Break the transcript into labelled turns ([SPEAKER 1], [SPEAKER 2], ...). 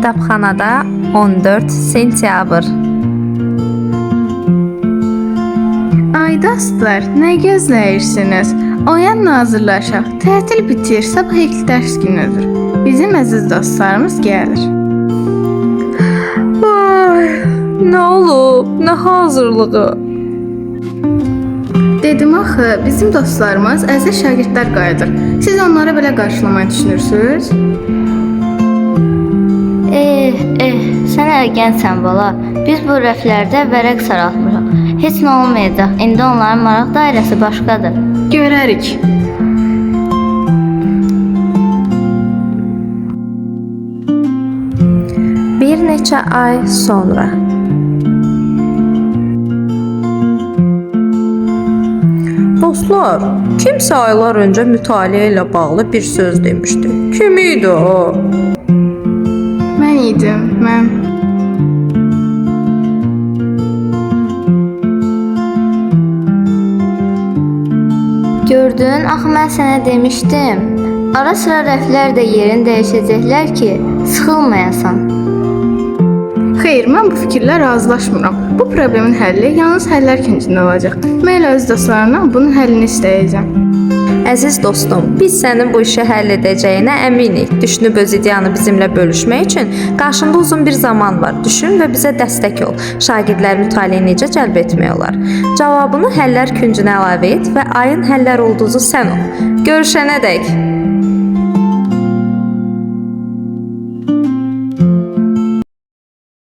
[SPEAKER 1] Kitabxanada 14 sentyabr.
[SPEAKER 2] Ay dostlar, nə gözləyirsiniz? Oyan hazırlaşaq. Tətil bitir, sabah ilk dərs günüdür. Bizim əziz dostlarımız gəlir.
[SPEAKER 1] Ay, nə olub? Nə hazırlığı?
[SPEAKER 2] Dedim axı, bizim dostlarımız əziz şagirdlər qayıdır. Siz onları belə qarşılamayı düşünürsünüz?
[SPEAKER 3] Sən ərgənsən bala. Biz bu rəflərdə vərəq saraltmışıq. Heç nə olmayacaq. İndi onların maraq dairəsi başqadır.
[SPEAKER 2] Görərik.
[SPEAKER 1] Bir neçə ay sonra. Dostlar, kimsə aylar öncə mütaliə ilə bağlı bir söz demişdi. Kim idi o?
[SPEAKER 2] Mən idim, mən.
[SPEAKER 3] Gördün, axı mən sənə demişdim. Ara sıra rəflər də yerini dəyişəcəklər ki, sıxılmayasan.
[SPEAKER 2] Xeyr, mən bu fikirlə razılaşmıram. Bu problemin həlli yalnız həllər küncündə olacaq. Mən elə öz dostlarımdan bunun həllini istəyəcəm.
[SPEAKER 1] Əziz dostum, biz sənin bu işi həll edəcəyinə əminik. Düşünüb öz ideyanı bizimlə bölüşmək üçün qarşında uzun bir zaman var. Düşün və bizə dəstək ol. Şagirdlər mütaliəyə necə cəlb etmək olar? Cavabını həllər küncünə əlavə et və ayın həllər ulduzu sən ol. Görüşənədək.